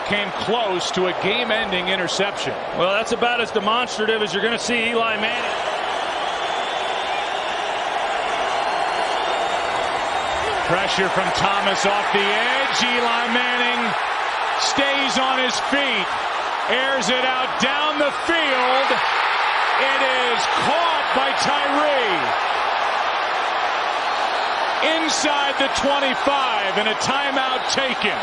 came close to a game-ending interception. Well, that's about as demonstrative as you're going to see Eli Manning. Pressure from Thomas off the edge. Eli Manning stays on his feet. Airs it out down the field. It is caught by Tyree. Inside the 25 and a timeout taken.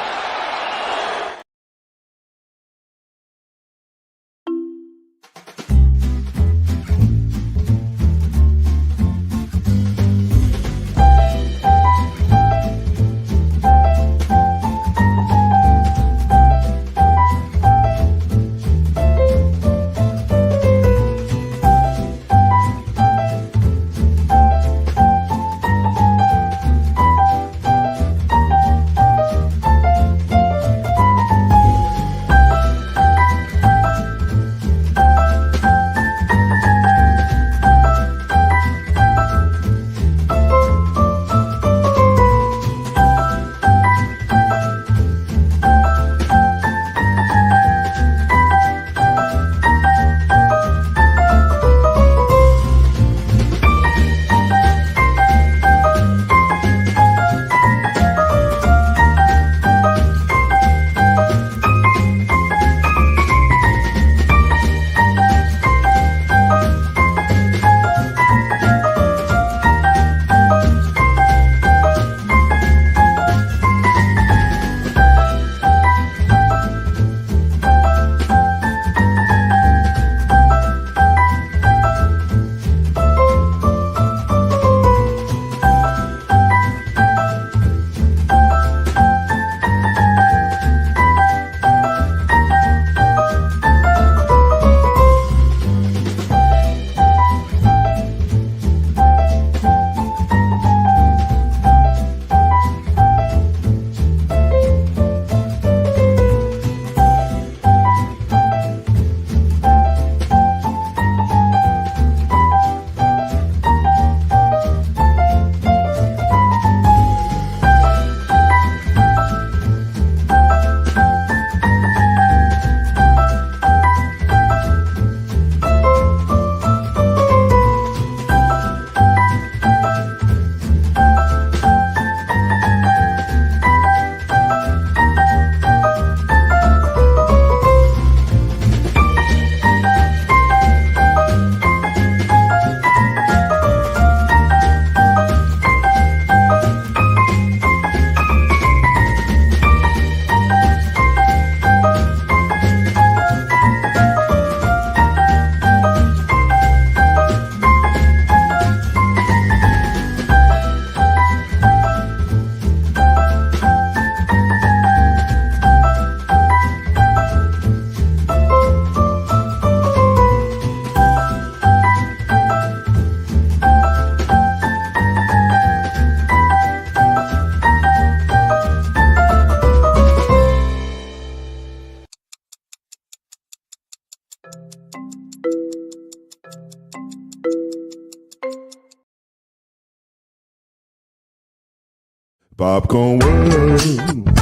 Popcorn World.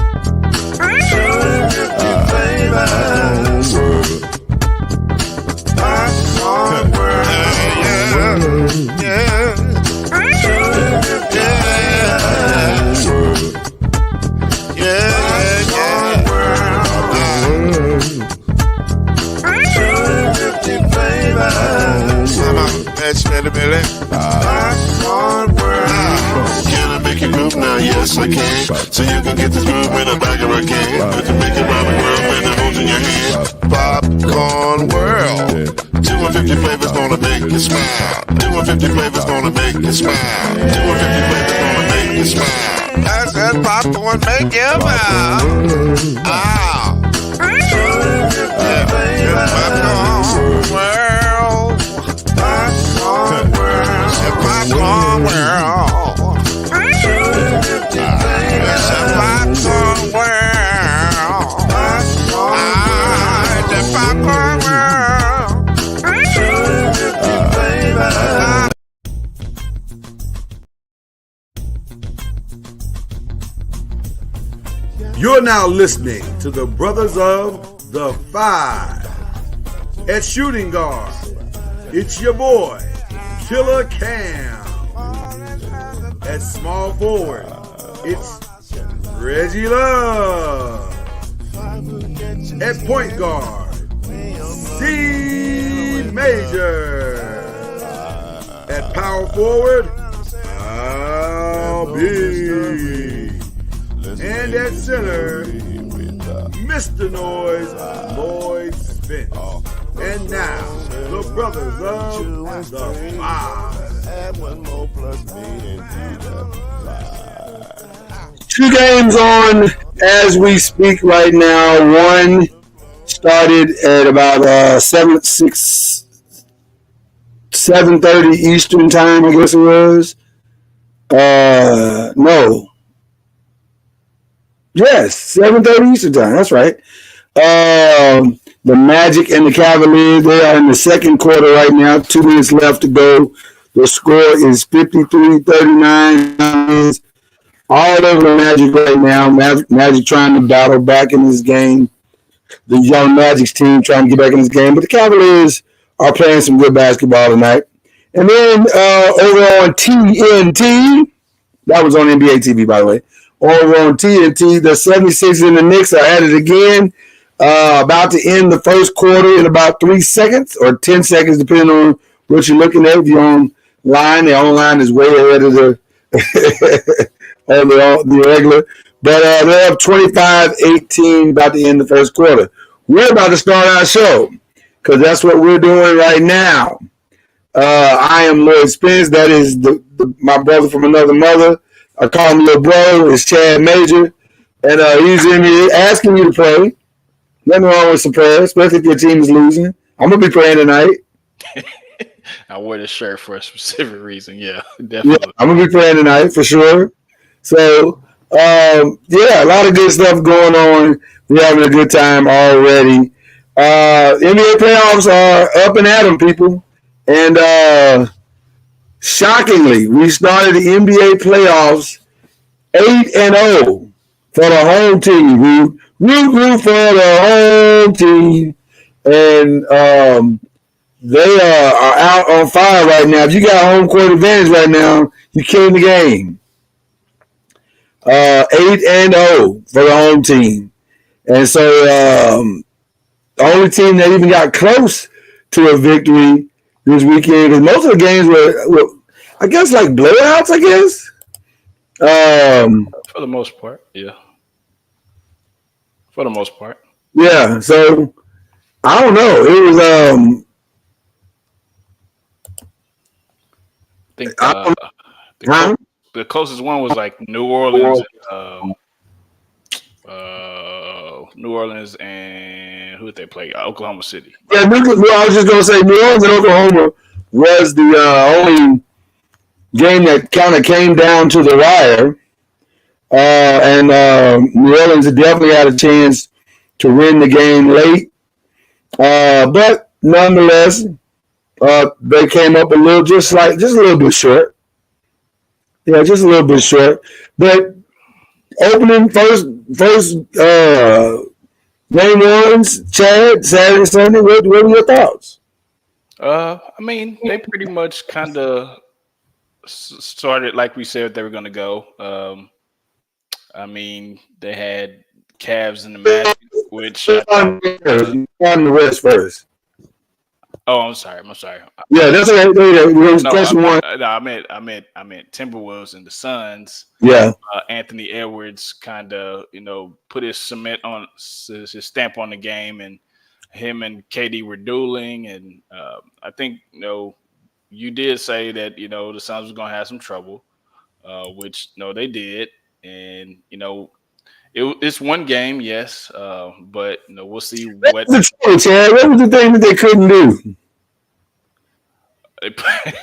Popcorn World. Now, yes, I can. So you can get this groove in the back of a can. You can make it round the world and it holds in your hand. Popcorn World. 250 flavors gonna make you smile. 250 flavors gonna make you smile. 250 flavors gonna make you smile. I said popcorn make you smile. Ah. Popcorn World. Popcorn World. Popcorn World. You're You're now listening to the Brothers of the Five. At shooting guard, it's your boy, Killer Cam. At small forward, it's Reggie Love. At point guard, C Major. At power forward, I'll be. And at center, Mr. Noise, Lloyd Spence. And now, the Brothers of the Five. 2 games on as we speak right now. One started at about 7:30 Eastern time, I guess it was. No. Yes, 7:30 Eastern time. That's right. The Magic and the Cavaliers, they are in the second quarter right now. 2 minutes left to go. The score is 53-39. All over the Magic right now. Magic trying to battle back in this game. The young Magic's team trying to get back in this game. But the Cavaliers are playing some good basketball tonight. And then over on TNT, that was on NBA TV, by the way. Over on TNT, the 76ers and the Knicks are at it again. About to end the first quarter in about 3 seconds or 10 seconds, depending on what you're looking at. If you're online, the online is way ahead of the the regular. But they're up 25-18 about to end the first quarter. We're about to start our show because that's what we're doing right now. I am Lloyd Spence. That is my brother from another mother. I call him little bro. It's Chad Major. And he's in here asking you to pray. Nothing wrong with some prayer, especially if your team is losing. I'm going to be praying tonight. I wore this shirt for a specific reason. Yeah, definitely. Yeah, I'm going to be praying tonight for sure. So, a lot of good stuff going on. We're having a good time already. NBA playoffs are up and at them, people. And shockingly, we started the NBA playoffs 8-0 for the home team. Root for the home team. And they are out on fire right now. If you got home court advantage right now, you're killing the game. 8-0 for the home team. And so the only team that even got close to a victory this weekend, because most of the games were, I guess, like blowouts, I guess. For the most part, yeah. For the most part. Yeah, so I don't know. It was I think the closest one was like New Orleans. New Orleans and who did they play? Oklahoma City. Yeah, I was just gonna say New Orleans and Oklahoma was the only game that kind of came down to the wire. And New Orleans definitely had a chance to win the game late. But nonetheless, they came up a little, just a little bit short. Yeah, just a little bit short. But opening first game ones, Chad, Saturday, Sunday, what were your thoughts? I mean, they pretty much kind of started like we said they were going to go. I mean, they had Cavs and the Magic, which on the West first. Oh, I'm sorry. Yeah, that's okay. Question one. I meant Timberwolves and the Suns. Yeah. Anthony Edwards kind of, put his stamp on the game, and him and KD were dueling. And I think, you did say that, the Suns were going to have some trouble, which, they did. And, it's one game, yes, but we'll see what. Chad, what was the thing that they couldn't do?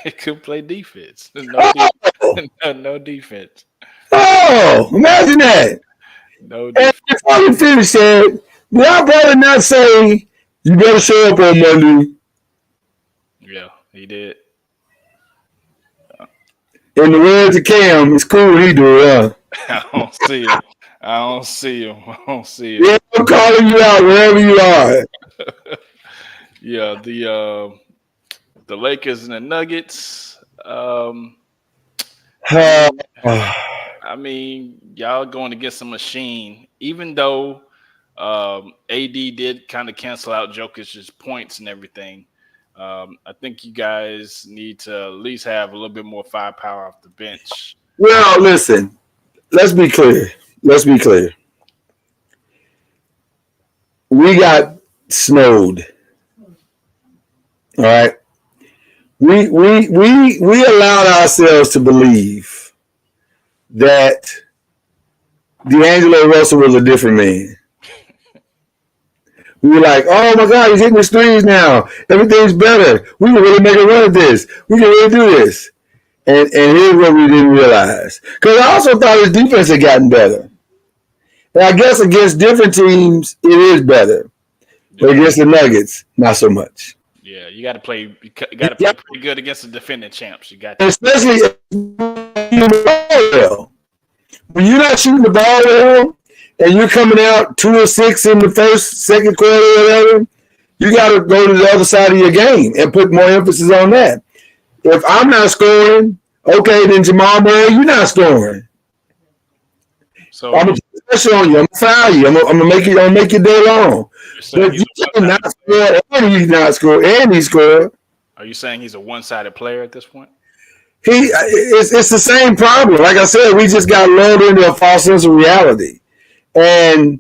They couldn't play defense. No defense. Oh, imagine that. No defense. And before we finish, Chad, did our brother not say you better show up on Monday? Yeah, he did. In the words of Cam, it's cool what he do, huh? I don't see it. I don't see him. Yeah, I'm calling you out wherever you are. Yeah, the Lakers and the Nuggets. I mean, y'all going against a machine. Even though AD did kind of cancel out Jokic's points and everything, I think you guys need to at least have a little bit more firepower off the bench. Well, listen. Let's be clear. We got snowed. All right. We allowed ourselves to believe that D'Angelo Russell was a different man. We were like, oh my God, he's hitting his threes now. Everything's better. We can really make a run at this. We can really do this. And here's what we didn't realize. Because I also thought his defense had gotten better. And I guess against different teams, it is better. But against the Nuggets, not so much. Yeah, you got to play. You got to play pretty good against the defending champs. You got to, especially when you're not shooting the ball well, and you're coming out 2 or 6 in the second quarter or whatever. You got to go to the other side of your game and put more emphasis on that. If I'm not scoring, okay, then Jamal Murray, you're not scoring. So I'm gonna put pressure on you. I'm gonna foul you. I'm gonna make you. I'm gonna make your day long. But you cannot score, and he's not score, and he scored. Are you saying he's a one-sided player at this point? It's the same problem. Like I said, we just got lulled into a false sense of reality, and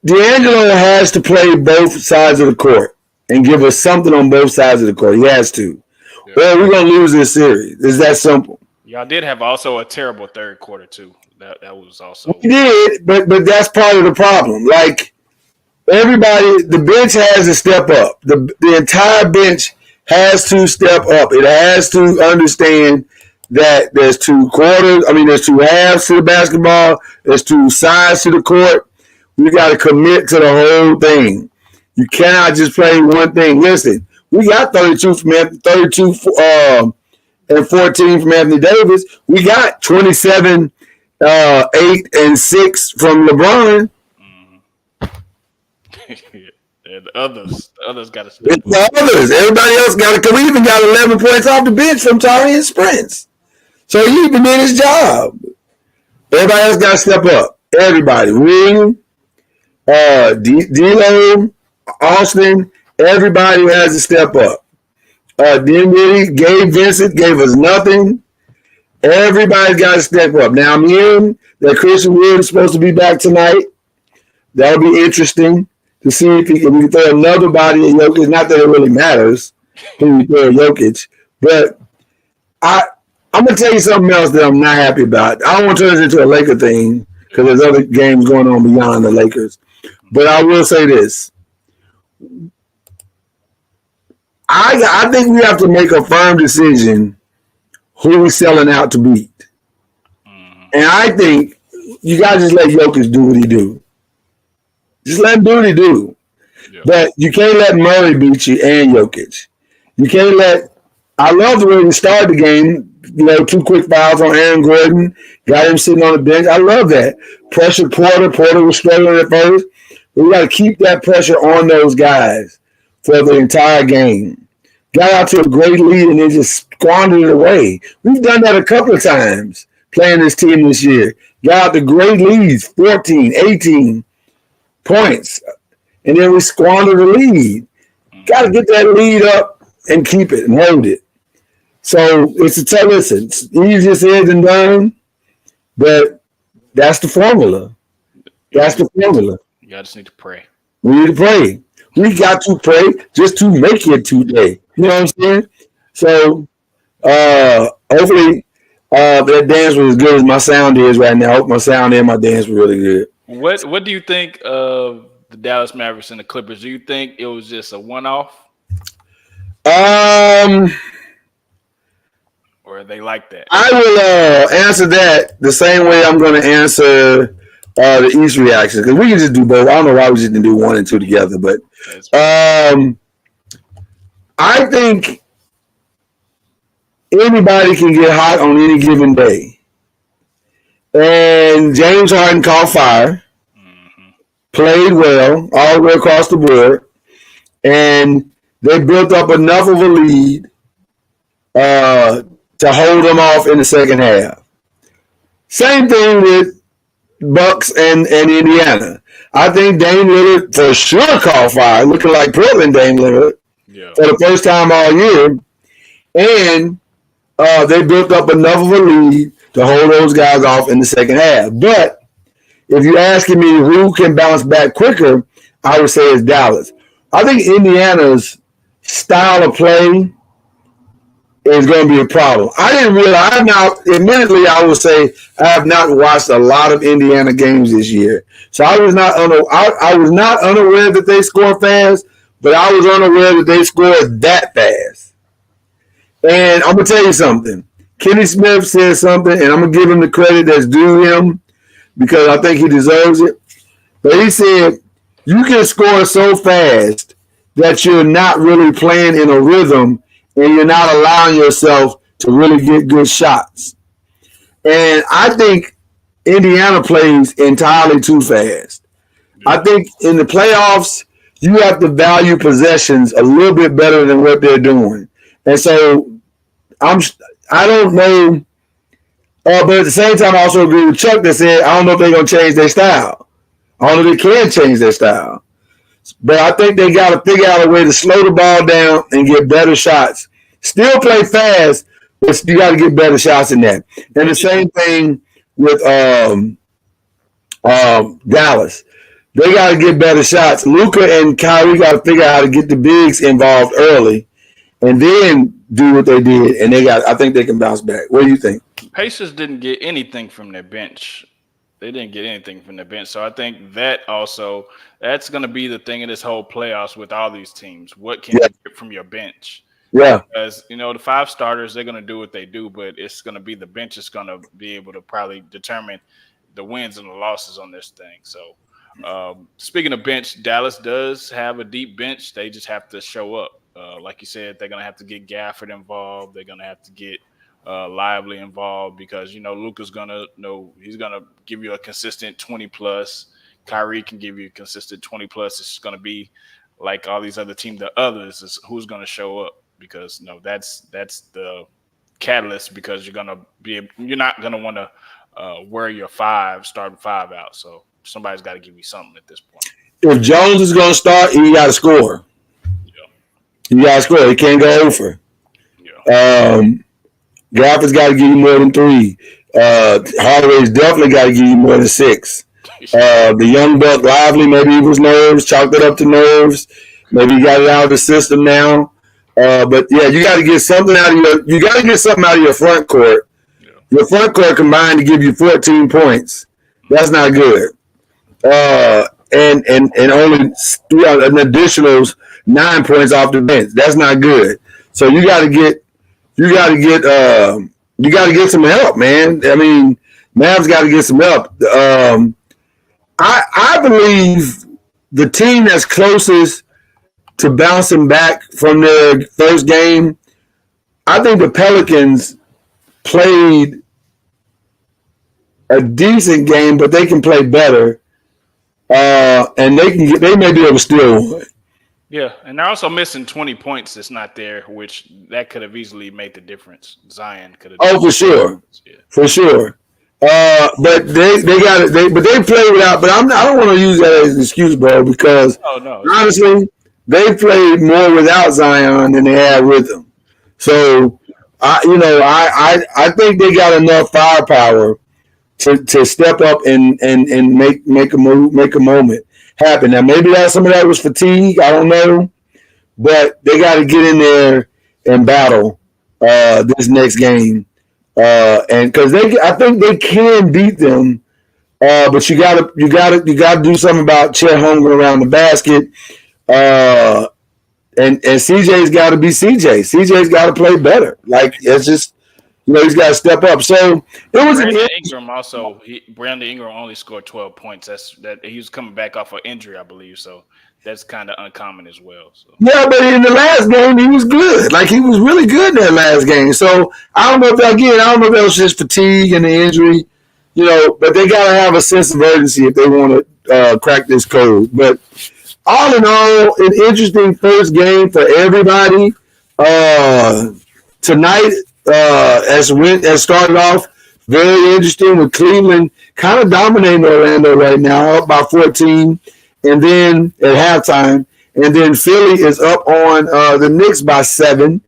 D'Angelo has to play both sides of the court and give us something on both sides of the court. He has to. Yeah. Well, we're gonna lose this series. It's that simple. Y'all did have also a terrible third quarter too. That was also we did, but that's part of the problem. Like everybody, the bench has to step up. The entire bench has to step up. It has to understand that there's 2 quarters. I mean, there's 2 halves to the basketball. There's 2 sides to the court. We got to commit to the whole thing. You cannot just play one thing. Listen, we got 32 and 14 from Anthony Davis. We got 27, 8 and 6 from LeBron. And the others got to step up. The others. Everybody else got to come. We even got 11 points off the bench from Taurean Sprints. So he even did his job. Everybody else got to step up. Everybody. Ring, D'Lo, Austin, everybody has to step up. Dinwiddie, Gabe Vincent gave us nothing. Everybody's got to step up. Now I'm hearing that Christian Wood is supposed to be back tonight. That'll be interesting to see if we can throw another body at Jokic. Not that it really matters who we throw at Jokic, but I'm going to tell you something else that I'm not happy about. I don't want to turn this into a Laker thing because there's other games going on beyond the Lakers. But I will say this. I think we have to make a firm decision who we're selling out to beat. And I think you got to just let Jokic do what he do. Just let him do what he do. Yeah. But you can't let Murray beat you and Jokic. You can't let – I love the way he started the game. 2 quick fouls on Aaron Gordon. Got him sitting on the bench. I love that. Pressure Porter. Porter was struggling at first. We got to keep that pressure on those guys for the entire game. Got out to a great lead and then just squandered it away. We've done that a couple of times playing this team this year. Got out to great leads, 14, 18 points, and then we squandered the lead. Got to get that lead up and keep it and hold it. So it's a tough listen. It's easier said than done, but that's the formula. That's the formula. You just need to pray. We need to pray. We got to pray just to make it today. You know what I'm saying? So hopefully that dance was as good as my sound is right now. I hope my sound and my dance were really good. What do you think of the Dallas Mavericks and the Clippers? Do you think it was just a one-off? Or are they like that? I will answer that the same way I'm going to answer the East reaction, because we can just do both. I don't know why we just didn't do 1 and 2 together, but I think anybody can get hot on any given day. And James Harden caught fire, played well all the way across the board, and they built up enough of a lead to hold them off in the second half. Same thing with Bucks and Indiana. I think Dame Lillard for sure caught fire, looking like Portland Dame Lillard for the first time all year. And they built up enough of a lead to hold those guys off in the second half. But if you're asking me who can bounce back quicker, I would say it's Dallas. I think Indiana's style of play is going to be a problem. I didn't realize, admittedly, I would say I have not watched a lot of Indiana games this year. So I was not unaware that they score fast, but I was unaware that they scored that fast. And I'm going to tell you something. Kenny Smith said something, and I'm going to give him the credit that's due him because I think he deserves it. But he said, you can score so fast that you're not really playing in a rhythm and you're not allowing yourself to really get good shots. And I think Indiana plays entirely too fast. I think in the playoffs, you have to value possessions a little bit better than what they're doing. And so I don't know, but at the same time, I also agree with Chuck that said, I don't know if they're going to change their style. I don't know if they can change their style. But I think they got to figure out a way to slow the ball down and get better shots. Still play fast, but you got to get better shots than that. And the same thing with Dallas. They got to get better shots. Luka and Kyrie got to figure out how to get the bigs involved early and then do what they did. And I think they can bounce back. What do you think? Pacers didn't get anything from their bench. They didn't get anything from their bench. So I think that's going to be the thing in this whole playoffs with all these teams. What can you get from your bench? Yeah. Because, the 5 starters, they're going to do what they do, but it's going to be the bench is going to be able to probably determine the wins and the losses on this thing. So speaking of bench, Dallas does have a deep bench. They just have to show up. Like you said, they're going to have to get Gafford involved. They're going to have to get Lively involved because, Luka's going to he's going to give you a consistent 20+. Kyrie can give you a consistent 20+. It's going to be like all these other teams. The others is who's going to show up because, that's the catalyst because you're not going to want to wear your starting 5 out. So somebody's got to give you something at this point. If Jones is going to start, he got to score. Yeah. He got to score. He can't go over. Yeah. Gafford's got to give you more than 3. Hardaway's definitely got to give you more than 6. The young buck Lively, maybe it was nerves, chalked it up to nerves. Maybe he got it out of the system now. But yeah, you got to get something out of your front court. Yeah. Your front court combined to give you 14 points. That's not good. And only an additional 9 points off the bench. That's not good. So you got to get some help, man. I mean, Mavs got to get some help. I believe the team that's closest to bouncing back from their first game, I think the Pelicans played a decent game, but they can play better, and they may be able to steal one. Yeah, and they're also missing 20 points that's not there, which that could have easily made the difference. Zion could have. Oh, for sure, for sure. But they got it. But they played without. But I don't want to use that as an excuse, bro, because honestly, they played more without Zion than they had with him. So I think they got enough firepower to step up and make a moment happen. Now maybe some of that was fatigue. I don't know, but they got to get in there and battle this next game, and because I think they can beat them, but you got to do something about Chet Holmgren around the basket, and CJ's got to be CJ. CJ's got to play better. Like it's just. He's got to step up. So it was Brandon Ingram only scored 12 points. That he was coming back off an injury, I believe. So that's kind of uncommon as well. So Yeah, but in the last game, he was good. Like, he was really good in that last game. So, I don't know if that was just fatigue and the injury, but they got to have a sense of urgency if they want to crack this code. But all in all, an interesting first game for everybody. Tonight, as started off, very interesting with Cleveland kind of dominating Orlando right now, up by 14. And then at halftime, and then Philly is up on the Knicks by 7,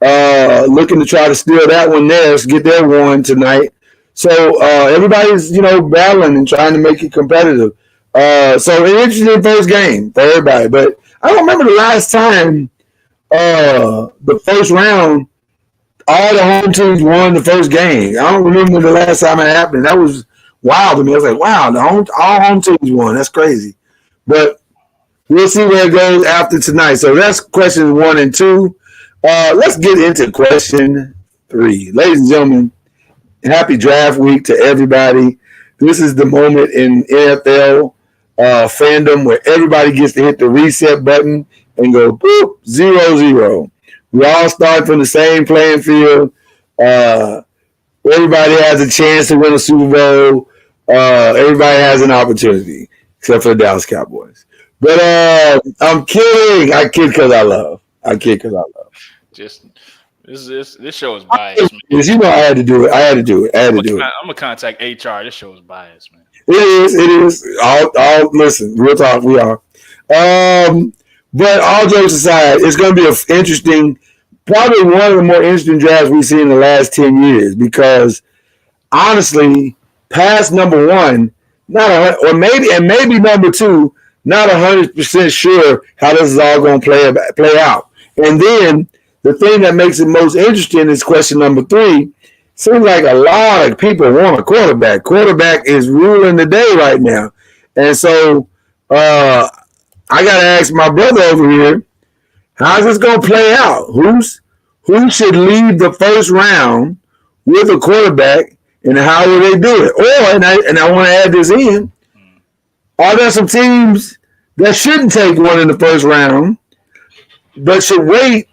looking to try to steal that one there, get their one tonight. So everybody's, battling and trying to make it competitive. So an interesting first game for everybody. But I don't remember the last time the first round, all the home teams won the first game. I don't remember the last time it happened. That was wild to me. I was like, wow, all home teams won. That's crazy. But we'll see where it goes after tonight. So that's questions 1 and 2. Let's get into question 3. Ladies and gentlemen, happy draft week to everybody. This is the moment in NFL fandom where everybody gets to hit the reset button and go, boop, 0-0. We all start from the same playing field. Everybody has a chance to win a Super Bowl. Everybody has an opportunity, except for the Dallas Cowboys. But I'm kidding. I kid because I love. just this show is biased, man. You know, I had to do it. I'm gonna contact HR. This show is biased, man. It is. All listen, real talk, we are. But all jokes aside, it's going to be an interesting, probably one of the more interesting drafts we've seen in the last 10 years because, honestly, past number 1, maybe number 2, not 100% sure how this is all going to play out. And then the thing that makes it most interesting is question number 3. Seems like a lot of people want a quarterback. Quarterback is ruling the day right now. And so I got to ask my brother over here, how's this going to play out? Who should leave the first round with a quarterback, and how will they do it? Or, and I want to add this in, are there some teams that shouldn't take one in the first round, but should wait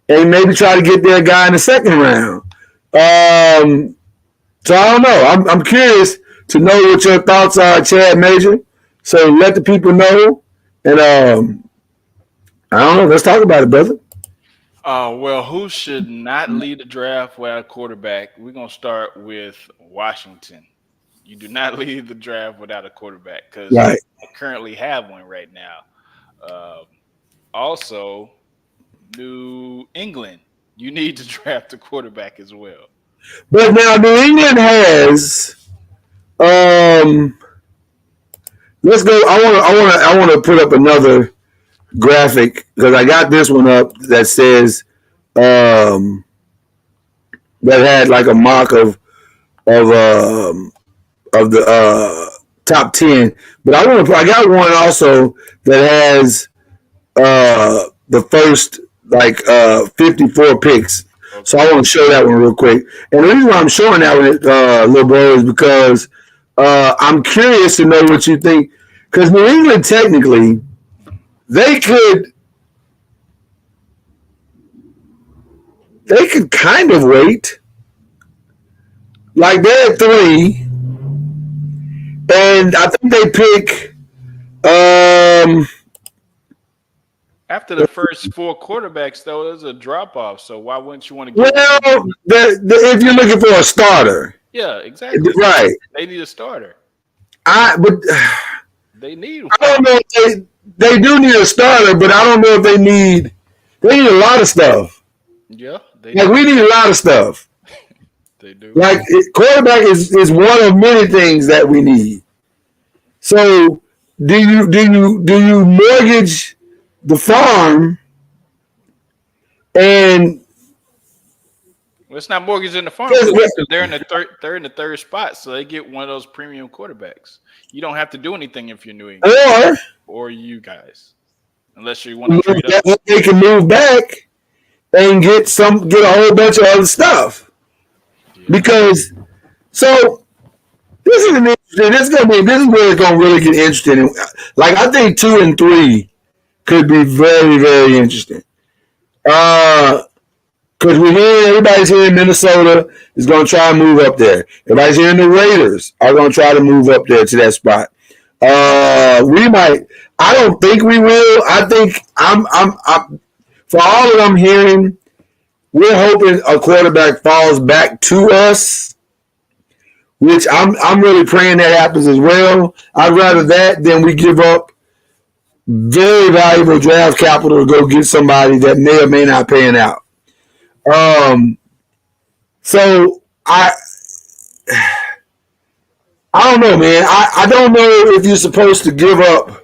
and maybe try to get their guy in the second round? So I don't know. I'm curious to know what your thoughts are, Chad Major. So let the people know. And I don't know. Let's talk about it, brother. Well, who should not lead the draft without a quarterback? We're gonna start with Washington. You do not lead the draft without a quarterback because right. I currently have one right now. Also, New England. You need to draft a quarterback as well. But now New England has let's go. I want to put up another graphic because I got this one up that says that had like a mock of the top 10. But I got one also that has the first 54 picks. Okay. So I want to show that one real quick. And the reason why I'm showing that one, little bro, is because I'm curious to know what you think. Because New England, technically, they could kind of wait. Like, they're at 3. And I think they pick after the first 4 quarterbacks, though, there's a drop-off. So why wouldn't you want to get if you're looking for a starter. Yeah, exactly. Right. They need a starter. They need one. I don't know if they do need a starter, but I don't know if they need a lot of stuff. Yeah. We need a lot of stuff. They do. Like, quarterback is one of many things that we need. So do you mortgage the farm and well, it's not mortgaging the farm because they're in the third spot, so they get one of those premium quarterbacks. You don't have to do anything if you're New England or you guys, unless you want to trade up. They can move back and get a whole bunch of other stuff. Yeah. Because this is where it's gonna really get interesting. Like, I think 2 and 3 could be very, very interesting. Because everybody's hearing Minnesota is going to try and move up there. Everybody's hearing the Raiders are going to try to move up there to that spot. We might. I don't think we will. I think I'm for all that I'm hearing, we're hoping a quarterback falls back to us, which I'm really praying that happens as well. I'd rather that than we give up very valuable draft capital to go get somebody that may or may not pan out. So I don't know, man. I don't know if you're supposed to give up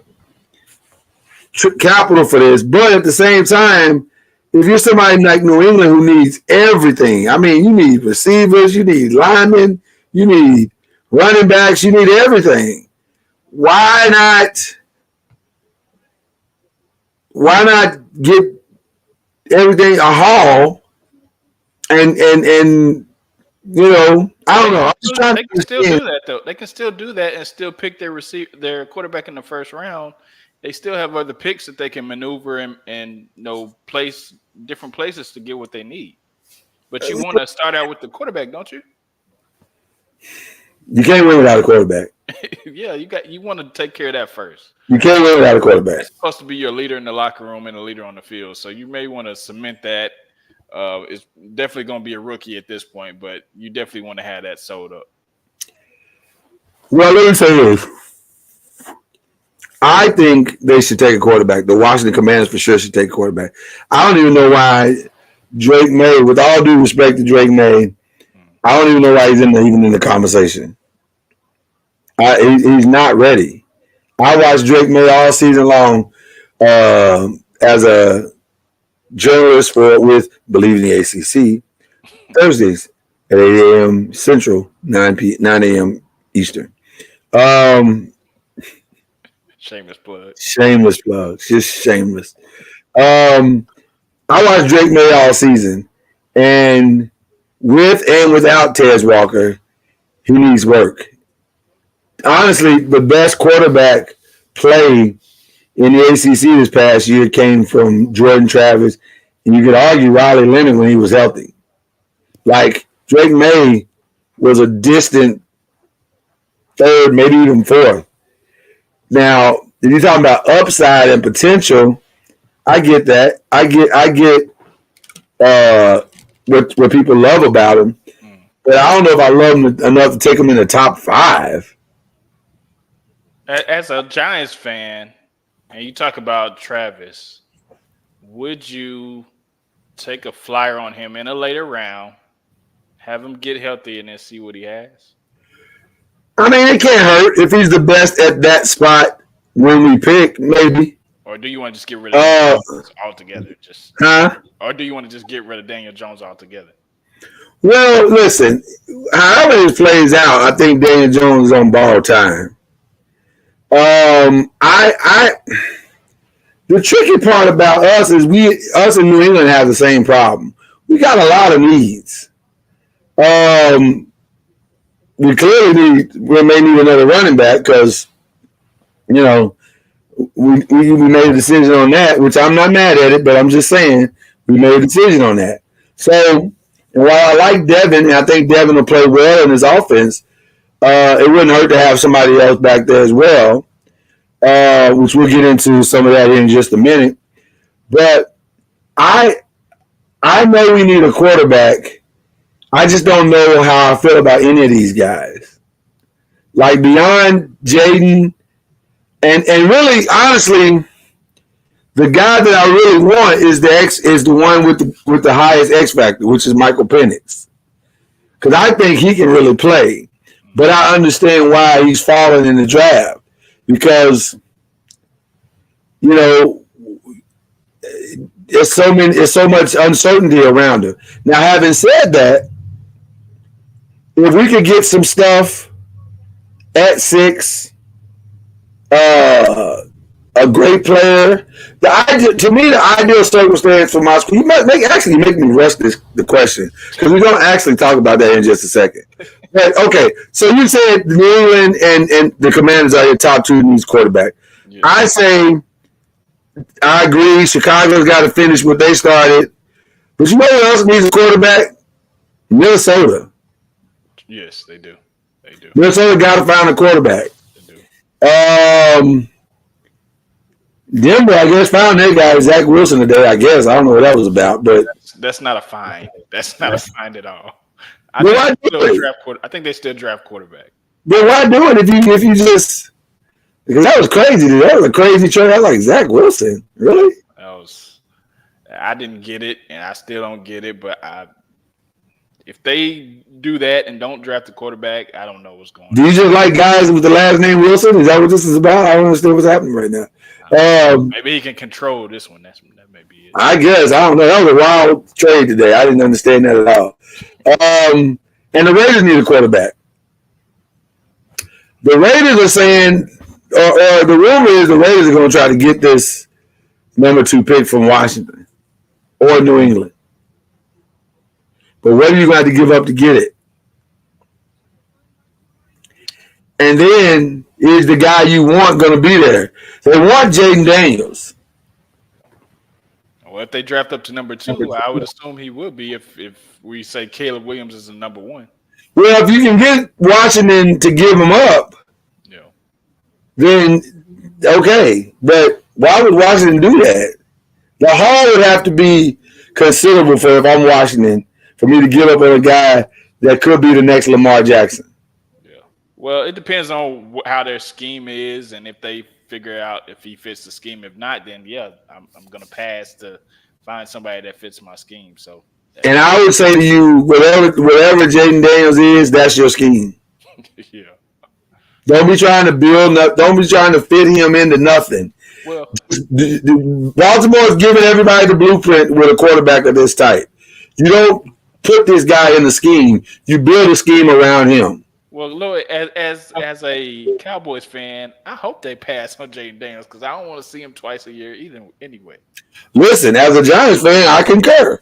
capital for this, but at the same time, if you're somebody like New England who needs everything, I mean, you need receivers, you need linemen, you need running backs, you need everything. Why not get everything a haul and you know, I don't know. They can still do that though. They can still do that and still pick their quarterback in the first round. They still have other picks that they can maneuver and place different places to get what they need. But you want to start out with the quarterback, don't you? You can't win without a quarterback. Yeah, you want to take care of that first. You can't win without a quarterback. It's supposed to be your leader in the locker room and a leader on the field. So you may want to cement that. It's definitely going to be a rookie at this point, but you definitely want to have that sold up. Well, let me say this. I think they should take a quarterback. The Washington Commanders for sure should take a quarterback. I don't even know why Drake May, with all due respect to Drake May, I don't even know why he's even in the conversation. He's not ready. I watched Drake May all season long as a journalist with Believe in the ACC Thursdays at 8 a.m. Central, 9 a.m. Eastern. Shameless plug. Shameless plug. Just shameless. I watched Drake May all season, and with and without Tez Walker, he needs work. Honestly, the best quarterback play in the ACC this past year came from Jordan Travis, and you could argue Riley Leonard when he was healthy. Like, Drake May was a distant third, maybe even fourth. Now, if you're talking about upside and potential, I get that. I get what people love about him, but I don't know if I love him enough to take him in the top 5. As a Giants fan, and you talk about Travis, would you take a flyer on him in a later round, have him get healthy, and then see what he has? I mean, it can't hurt if he's the best at that spot when we pick, maybe. Or do you want to just get rid of Daniel Jones altogether? Or do you want to just get rid of Daniel Jones altogether? Well, listen, however it plays out, I think Daniel Jones is on borrowed time. The tricky part about us is us in New England have the same problem. We got a lot of needs. We clearly may need another running back because, you know, we made a decision on that, which I'm not mad at it, but I'm just saying we made a decision on that. So, while I like Devin, and I think Devin will play well in his offense, it wouldn't hurt to have somebody else back there as well, which we'll get into some of that in just a minute. But I know we need a quarterback. I just don't know how I feel about any of these guys. Like, beyond Jaden, and really, honestly, the guy that I really want is the one with the highest X factor, which is Michael Penix, because I think he can really play. But I understand why he's fallen in the draft, because, you know, there's so much uncertainty around him. Now, having said that, if we could get some stuff at 6, a great player. To me, the ideal circumstance for my school, you might make me rest the question, because we're going to actually talk about that in just a second. But, okay, so you said New England and the Commanders are your top 2 needs quarterback. Yeah. I say I agree. Chicago's got to finish what they started. But you know what else needs a quarterback? Minnesota. Yes, they do. They do. Minnesota got to find a quarterback. They do. Denver, I guess, found their guy, Zach Wilson, today, I guess. I don't know what that was about. But that's not a find. That's not a find at all. I think they still draft quarterback. But why do it if you just – because that was crazy. That was a crazy trade. I was like, Zach Wilson? Really? I didn't get it, and I still don't get it. But if they do that and don't draft the quarterback, I don't know what's going on. Do you just like guys with the last name Wilson? Is that what this is about? I don't understand what's happening right now. Maybe he can control this one. That may be it. I guess. I don't know. That was a wild trade today. I didn't understand that at all. And the Raiders need a quarterback. The Raiders are saying, or the rumor is the Raiders are going to try to get this number 2 pick from Washington or New England. But what are you going to have to give up to get it? And then is the guy you want going to be there? They want Jaden Daniels. Well, if they draft up to number 2, I would assume he will be if we say Caleb Williams is the number 1. Well, if you can get Washington to give him up, then okay. But why would Washington do that? The haul would have to be considerable for if I'm Washington for me to give up on a guy that could be the next Lamar Jackson. Yeah. Well, it depends on how their scheme is and if they figure out if he fits the scheme. If not, then I'm going to pass to find somebody that fits my scheme. So. And I would say to you, whatever Jaden Daniels is, that's your scheme. Yeah. Don't be trying to build up. Don't be trying to fit him into nothing. Well, Baltimore is giving everybody the blueprint with a quarterback of this type. You don't put this guy in the scheme. You build a scheme around him. Well, Lloyd, as a Cowboys fan, I hope they pass on Jaden Daniels because I don't want to see him twice a year either. Anyway, listen, as a Giants fan, I concur.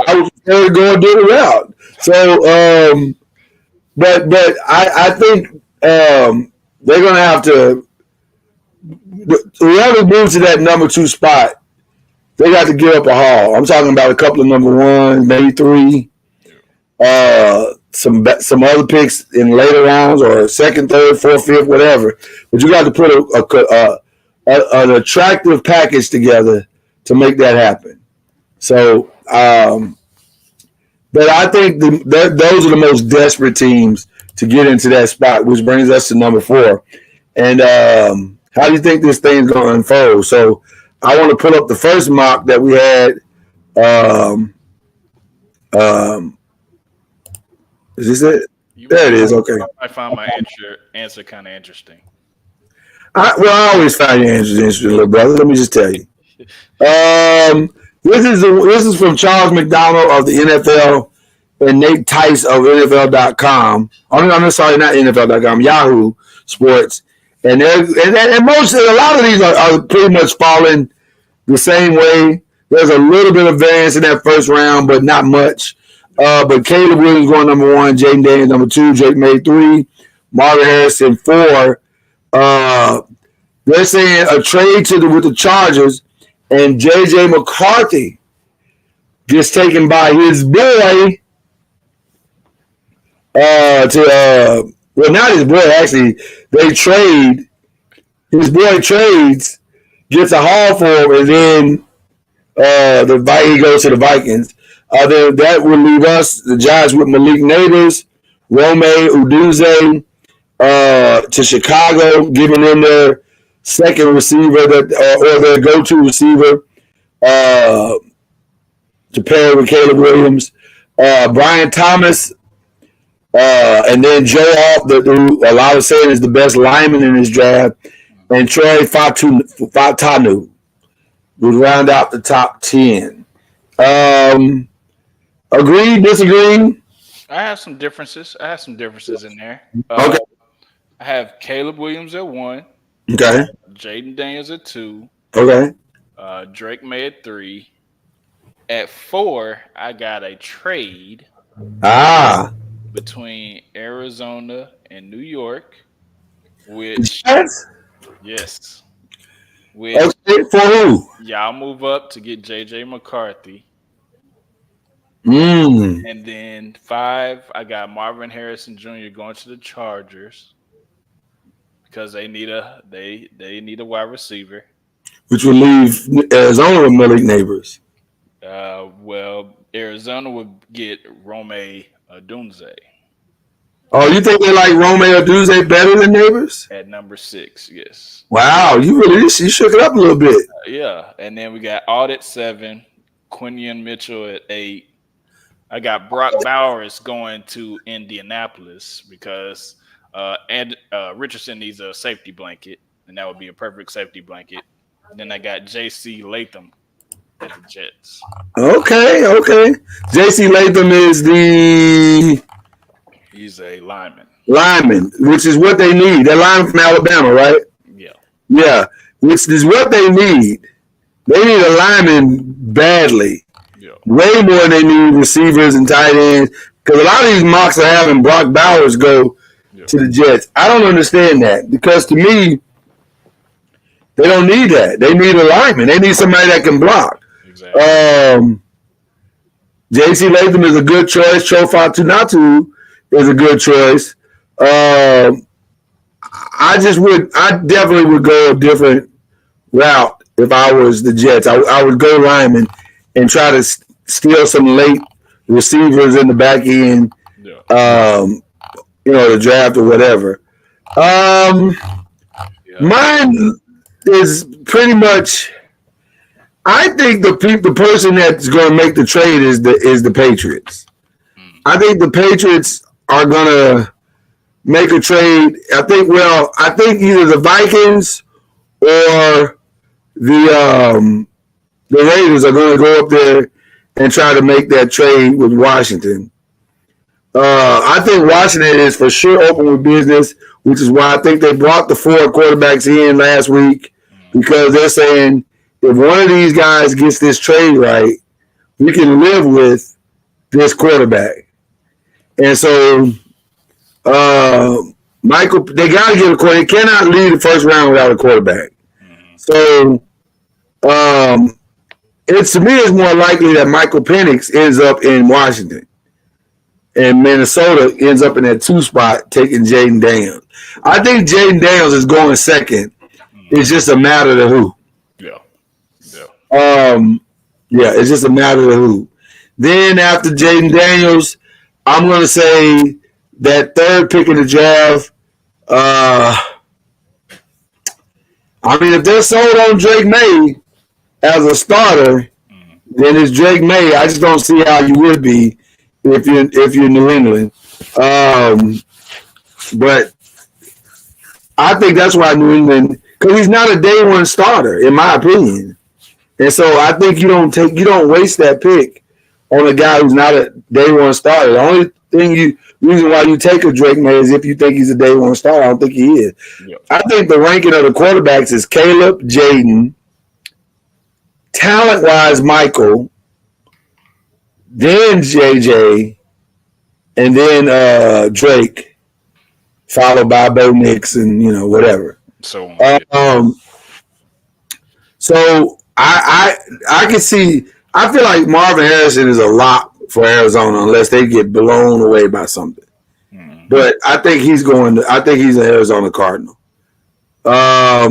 I would prefer to go a different route. So, but I think they're going to have to. Whoever moves to that number 2 spot, they got to give up a haul. I'm talking about a couple of number 1, maybe 3, some other picks in later rounds or 2nd, 3rd, 4th, 5th, whatever. But you got to put an attractive package together to make that happen. So, but I think those are the most desperate teams to get into that spot, which brings us to number 4. And how do you think this thing's going to unfold? So I want to pull up the first mock that we had. Is this it? There it is. Okay. I found my answer kind of interesting. I always find your answers interesting, little brother. Let me just tell you. This is from Charles McDonald of the NFL and Nate Tice of NFL.com. I'm sorry, not NFL.com, Yahoo Sports. And a lot of these are pretty much falling the same way. There's a little bit of variance in that first round, but not much. But Caleb Williams going number 1, Jaden Daniels number 2, Drake May 3, Marvin Harrison 4. They're saying a trade with the Chargers, and J.J. McCarthy gets taken by his boy well, not his boy, actually. They trade. His boy trades, gets a haul for him, and then he goes to the Vikings. Then that would leave us, the Giants, with Malik Neighbors, Rome Uduze to Chicago, giving them their second receiver or their go-to receiver to pair with Caleb Williams. Brian Thomas, and then Joe Alt, who a lot of saying is the best lineman in this draft, and Troy Fatanu would round out the top 10. Agree, disagree? I have some differences. In there. Okay. I have Caleb Williams at 1. Okay. Jaden Daniels at 2. Okay. Drake May at 3. At 4, I got a trade. Between Arizona and New York, which yes. Which Okay, for who? y'all move up to get J.J. McCarthy. Mm. And then 5, I got Marvin Harrison Jr. going to the Chargers because they need a wide receiver. Which will leave Arizona with Malik Neighbors. Well, Arizona would get Rome Odunze Oh, you think they like Romeo Duze better than Neighbors? at number 6. Yes. Wow, you shook it up a little bit. Yeah, and then we got Aud at 7, Quinion Mitchell at 8. I got Brock Bowers going to Indianapolis because Richardson needs a safety blanket, and that would be a perfect safety blanket. And then I got J.C. Latham at the Jets. Okay. J.C. Latham is the He's a lineman. lineman, which is what they need. They're lineman from Alabama, right? Yeah. Yeah, which is what they need. They need a lineman badly. Yeah. Way more than they need receivers and tight ends. Because a lot of these mocks are having Brock Bowers go to the Jets. I don't understand that. Because to me, they don't need that. They need a lineman. They need somebody that can block. Exactly. J.C. Latham is a good choice. Chofa Tunatu is a good choice. I definitely would go a different route if I was the Jets. I would go lineman and try to steal some late receivers in the back end, the draft or whatever. Mine is pretty much. I think the person that's going to make the trade is the Patriots. I think the Patriots are going to make a trade. I think either the Vikings or the Raiders are going to go up there and try to make that trade with Washington. I think Washington is for sure open with business, which is why I think they brought the 4 quarterbacks in last week because they're saying if one of these guys gets this trade right, we can live with this quarterback. And so Michael, they got to get a quarterback. They cannot leave the first round without a quarterback. So to me, it's more likely that Michael Penix ends up in Washington. And Minnesota ends up in that 2 spot taking Jaden Daniels. I think Jaden Daniels is going second. It's just a matter of who. It's just a matter of who. Then after Jaden Daniels, I'm going to say that 3rd pick in the draft. If they're sold on Drake May as a starter, then it's Drake May. I just don't see how you would be if you're New England. But I think that's why New England, because he's not a day 1 starter, in my opinion. And so I think you don't waste that pick on a guy who's not a day 1 starter. The only reason why you take a Drake May is if you think he's a day 1 starter. I don't think he is. Yep. I think the ranking of the quarterbacks is Caleb, Jaden, talent-wise Michael, then JJ, and then Drake, followed by Bo Nix and whatever. So I can see. I feel like Marvin Harrison is a lock for Arizona unless they get blown away by something. Mm-hmm. But I think he's an Arizona Cardinal. What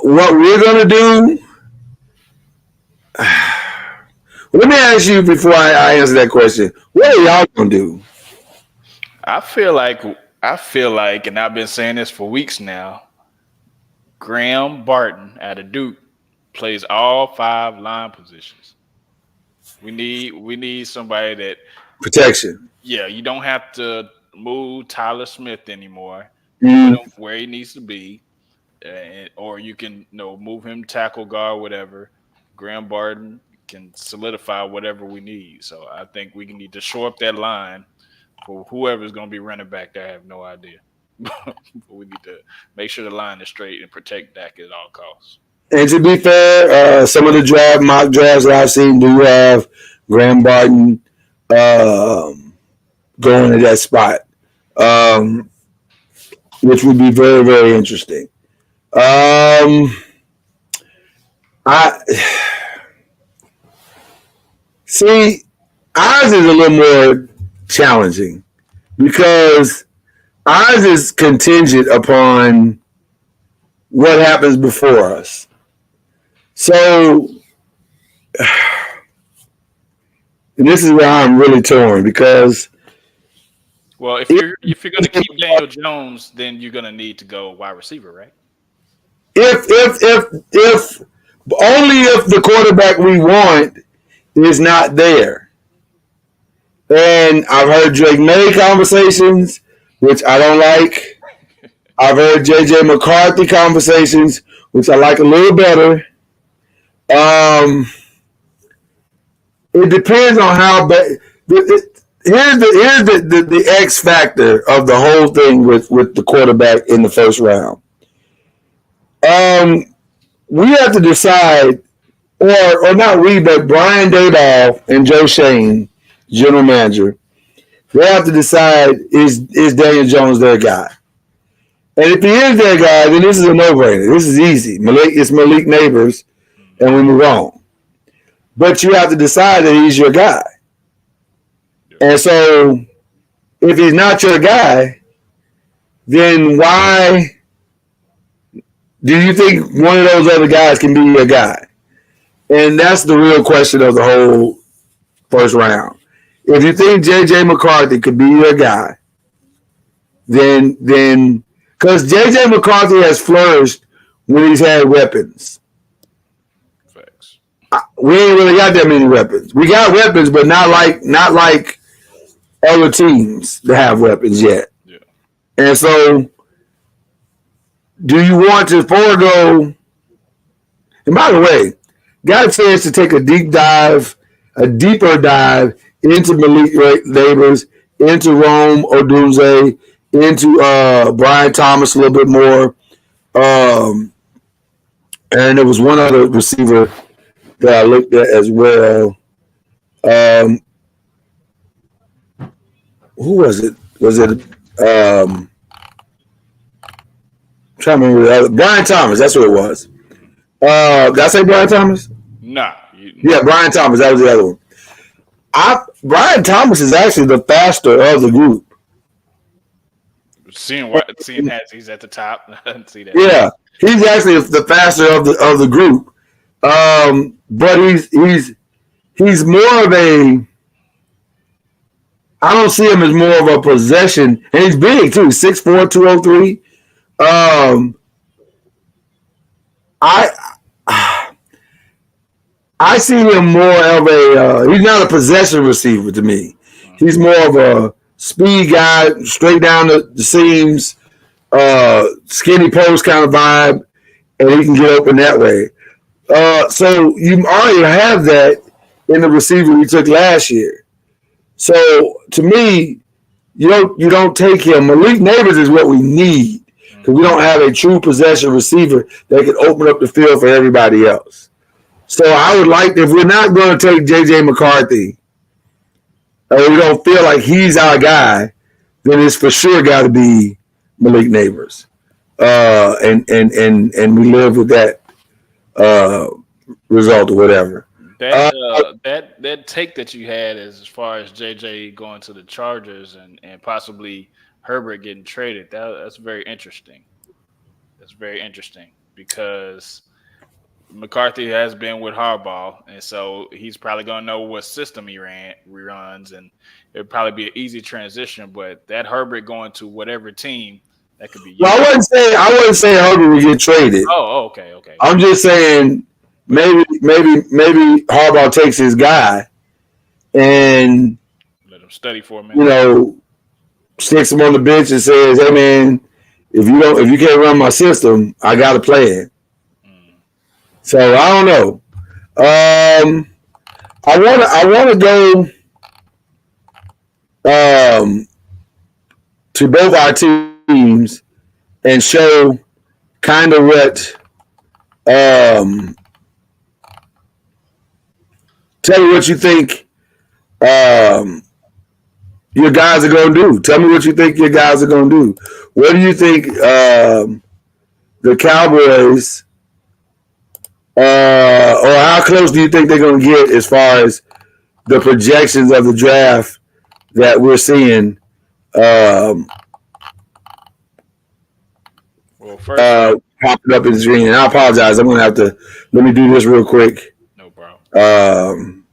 we're gonna do? Let me ask you before I answer that question. What are y'all gonna do? I feel like, and I've been saying this for weeks now. Graham Barton out of Duke plays all 5 line positions. We need somebody that protection. Yeah, you don't have to move Tyler Smith anymore. Put him where he needs to be, or you can move him tackle guard, whatever. Graham Barton can solidify whatever we need. So I think we need to shore up that line for whoever's going to be running back. I have no idea. But we need to make sure the line is straight and protect Dak at all costs. And to be fair, some of the mock drafts that I've seen do have Graham Barton going to that spot, which would be very, very interesting. I see. Ours is a little more challenging because ours is contingent upon what happens before us. So, and this is where I'm really torn because. Well, if you're going to keep Daniel Jones, then you're going to need to go wide receiver, right? If only if the quarterback we want is not there. And I've heard Drake May conversations, which I don't like. I've heard JJ McCarthy conversations, which I like a little better. It depends on how bad. Here's the X factor of the whole thing with the quarterback in the first round. We have to decide, or not we, but Brian Daboll and Joe Shane, general manager, they have to decide is Daniel Jones their guy. And if he is their guy, then this is a no-brainer. This is easy. It's Malik Neighbors, and we move on. But you have to decide that he's your guy. And so, if he's not your guy, then why do you think one of those other guys can be your guy? And that's the real question of the whole first round. If you think J.J. McCarthy could be your guy, then because J.J. McCarthy has flourished when he's had weapons. Facts. We ain't really got that many weapons. We got weapons, but not like other teams that have weapons yet. Yeah. And so, do you want to forego? And by the way, got a chance to take a deeper dive into Malik Neighbors, into Rome Odunze, into Brian Thomas a little bit more. And there was one other receiver that I looked at as well. Who was it? Was it I'm trying to remember the other. Brian Thomas, that's what it was. Did I say Brian Thomas? Nah. Yeah, Brian Thomas, that was the other one. Brian Thomas is actually the faster of the group. Seeing as he's at the top, I didn't see that. Yeah, he's actually the faster of the group. But he's more of a. I don't see him as more of a possession, and he's big too, 6'4", 203. I see him more of a. He's not a possession receiver to me. He's more of a speed guy, straight down the seams, skinny post kind of vibe, and he can get open that way. So you already have that in the receiver we took last year. So to me, you don't take him. Malik Neighbors is what we need because we don't have a true possession receiver that can open up the field for everybody else. So I would like, if we're not going to take J.J. McCarthy, or we don't feel like he's our guy, then it's for sure got to be Malik Neighbors, and we live with that result or whatever. That take that you had as far as JJ going to the Chargers and possibly Herbert getting traded, that's very interesting. That's very interesting because McCarthy has been with Harbaugh, and so he's probably going to know what system he runs, and it'll probably be an easy transition. But that Herbert going to whatever team, that could be. Well, I wouldn't say Herbert would get traded. Oh, okay. I'm just saying maybe Harbaugh takes his guy and let him study for a minute. Sticks him on the bench and says, "Hey, man, if you can't run my system, I got a plan." So I don't know. I want to go to both our teams and show kind of what. Tell me what you think your guys are going to do. Tell me what you think your guys are going to do. What do you think the Cowboys, or how close do you think they're going to get as far as the projections of the draft that we're seeing? First, popping up in the screen. And I apologize. I'm going to have to let me do this real quick. No problem.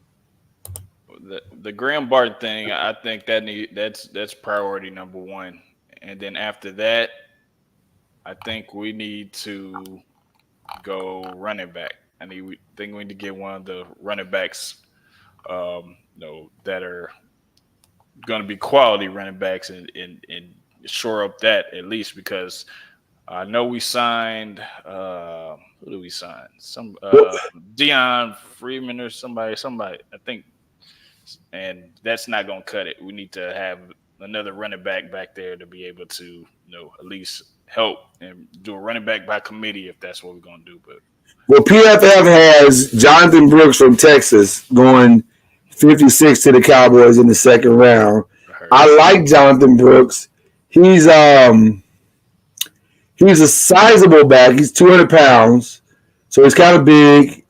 The Graham Barton thing, I think that's priority number one. And then after that, I think we need to go running back. We need to get one of the running backs, that are going to be quality running backs and shore up that at least, because I know we signed. Who did we sign? Some Deion Freeman or somebody. I think, and that's not going to cut it. We need to have another running back there to be able to, at least help and do a running back by committee if that's what we're going to do. But PFF has Jonathan Brooks from Texas going 56 to the Cowboys in the second round. I like Jonathan Brooks. He's a sizable back. He's 200 pounds, so he's kind of big.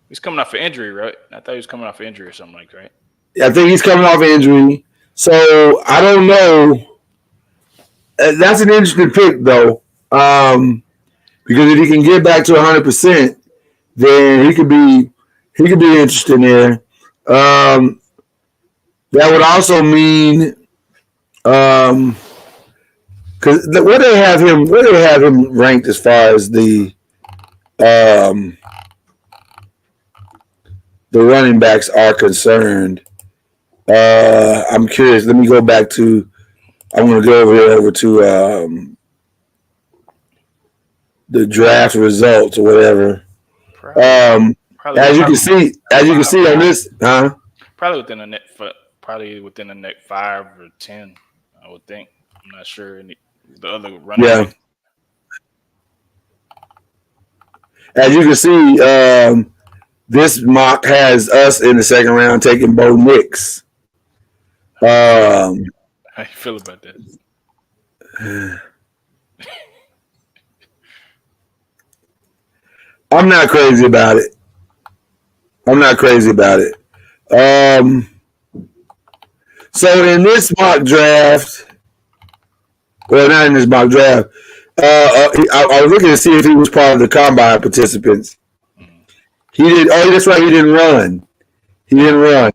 He's coming off an injury, right? I thought he was coming off an injury or something like that, right? I think he's coming off injury. So I don't know. That's an interesting pick, though, because if he can get back to 100%, then he could be interesting there. That would also mean, because where do they have him ranked as far as the running backs are concerned? I'm curious. Let me go back to. I'm going to go over to the draft results or whatever. As you can see on this, probably within the next 5 or 10, I would think. I'm not sure. The other running. Yeah. As you can see, this mock has us in the second round taking Bo Nix. How you feel about that? I'm not crazy about it. So in this mock draft, well, not in this mock draft, I was looking to see if he was part of the combine participants. He did. Oh, that's right. He didn't run.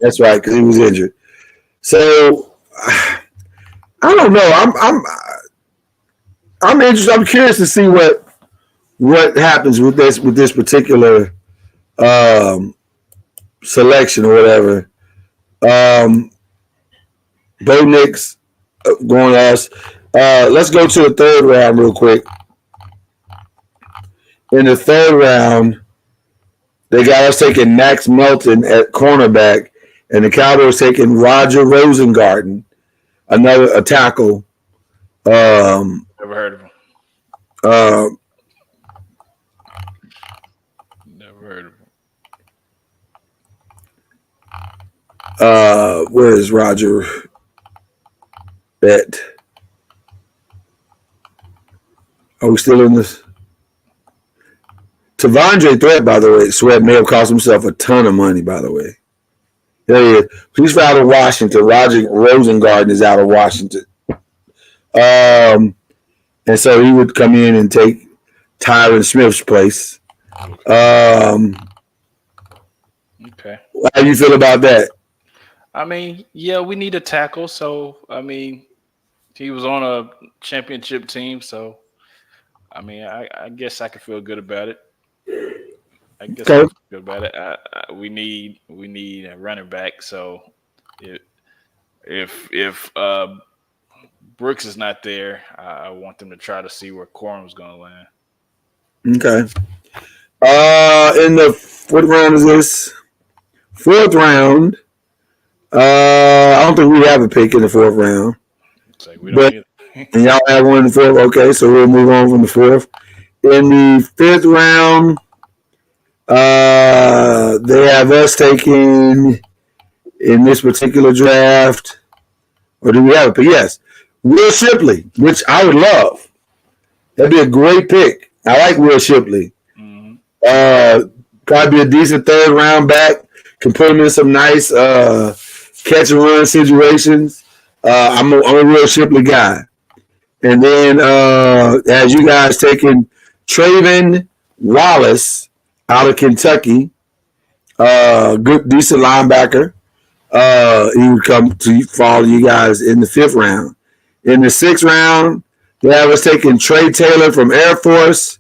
That's right, because he was injured. So I don't know. I'm interested. I'm curious to see what happens with this particular selection or whatever. Bo Nix going to us. Let's go to the third round real quick. In the third round, they got us taking Max Melton at cornerback, and the Cowboys taking Roger Rosengarten, a tackle. Never heard of him. Never heard of him. Where is Roger at? Are we still in this? Tavondre Threat, by the way, Sweat may have cost himself a ton of money, by the way. There he is. He's out of Washington. Roger Rosengarten is out of Washington. And so he would come in and take Tyron Smith's place. Okay. How do you feel about that? I mean, yeah, we need a tackle. So, I mean, he was on a championship team. So, I mean, I guess I can feel good about it. I can feel good about it. We need a running back. So, if Brooks is not there, I want them to try to see where Corum's going to land. Okay. In the what round is this? Fourth round. I don't think we have a pick in the fourth round. We don't either. And y'all have one in the fourth. Okay, so we'll move on from the fourth. In the fifth round, they have us taking in this particular draft. Or do we have a pick? Yes. Will Shipley, which I would love. That'd be a great pick. I like Will Shipley. Probably be a decent third round back. Can put him in some nice catch and run situations. I'm a Will Shipley guy. And then as you guys taking Trayvon Wallace out of Kentucky, good decent linebacker. He would come to follow you guys in the 5th round. In the 6th round, they have us taking Trey Taylor from Air Force,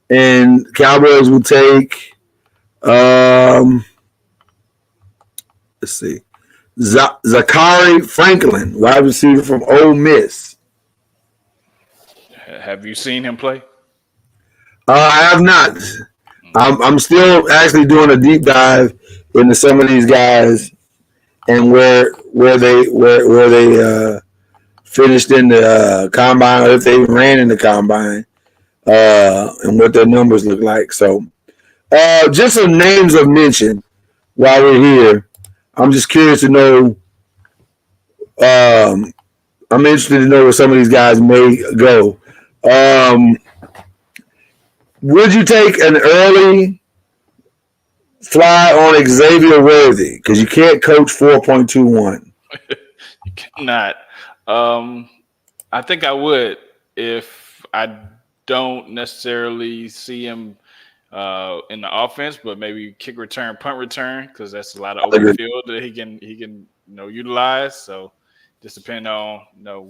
and Cowboys will take let's see, Zachary Franklin, wide receiver from Ole Miss. Have you seen him play? I have not. I'm still actually doing a deep dive into some of these guys and where they finished in the combine, or if they ran in the combine, and what their numbers look like. So, just some names of mention while we're here. I'm just curious to know. I'm interested to know where some of these guys may go. Would you take an early fly on Xavier Worthy? Because you can't coach 4.21. You cannot. I think I would if I don't necessarily see him in the offense, but maybe kick return, punt return, because that's a lot of open field that he can utilize. So just depending on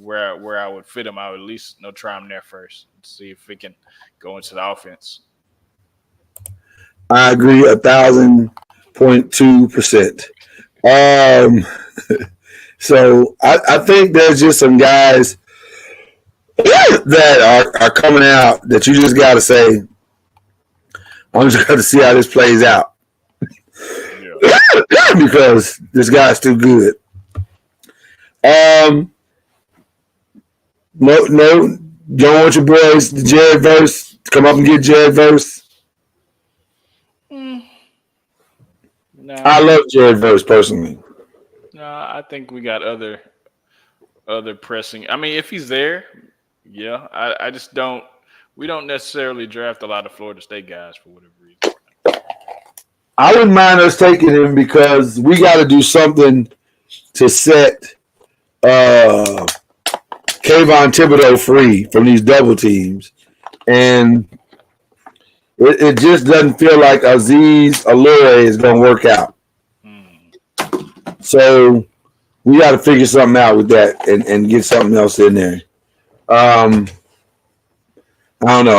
where I would fit him, I would at least try him there first and see if we can go into the offense. I agree 1,000.2%. So I think there's just some guys that are coming out that you just got to say, I'm just going to see how this plays out. Yeah. Because this guy's too good. No, don't want your boys, Jared Verse, to come up and get Jared Verse. No, I love Jared Verse personally. No, I think we got other pressing. I mean, if he's there, yeah. I just don't. We don't necessarily draft a lot of Florida State guys for whatever reason. I wouldn't mind us taking him because we got to do something to set Kayvon Thibodeau free from these double teams, and it just doesn't feel like Aziz Allure is going to work out. So we got to figure something out with that and get something else in there. I don't know.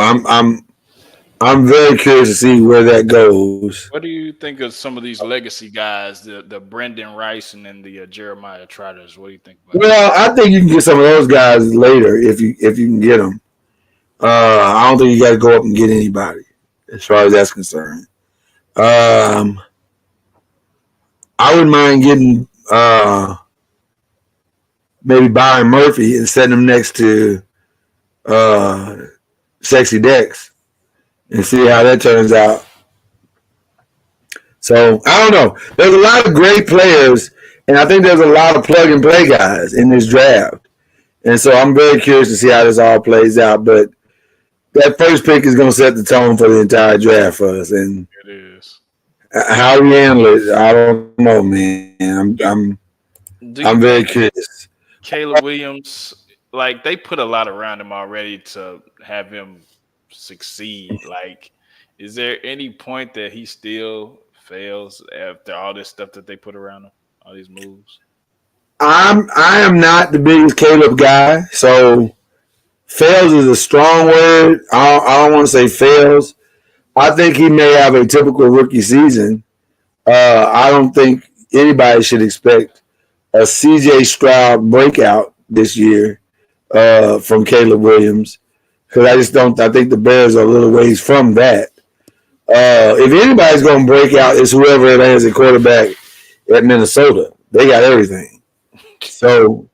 I'm very curious to see where that goes. What do you think of some of these legacy guys, the Brendan Rice and then the Jeremiah Trotters? What do you think about Well, I think you can get some of those guys later if you can get them. I don't think you got to go up and get anybody as far as that's concerned. I wouldn't mind getting maybe Byron Murphy and setting him next to Sexy Dex and see how that turns out. So, I don't know. There's a lot of great players, and I think there's a lot of plug-and-play guys in this draft. And so I'm very curious to see how this all plays out. But that first pick is going to set the tone for the entire draft for us. And it is. How we handle it, I don't know, man. I'm very curious. Caleb Williams, like, they put a lot around him already to have him succeed. Like, is there any point that he still fails after all this stuff that they put around him, all these moves? I am not the biggest Caleb guy, so fails is a strong word. I don't want to say fails. I think he may have a typical rookie season. I don't think anybody should expect a C.J. Stroud breakout this year from Caleb Williams, because I just don't. I think the Bears are a little ways from that. If anybody's going to break out, it's whoever lands a quarterback at Minnesota. They got everything. So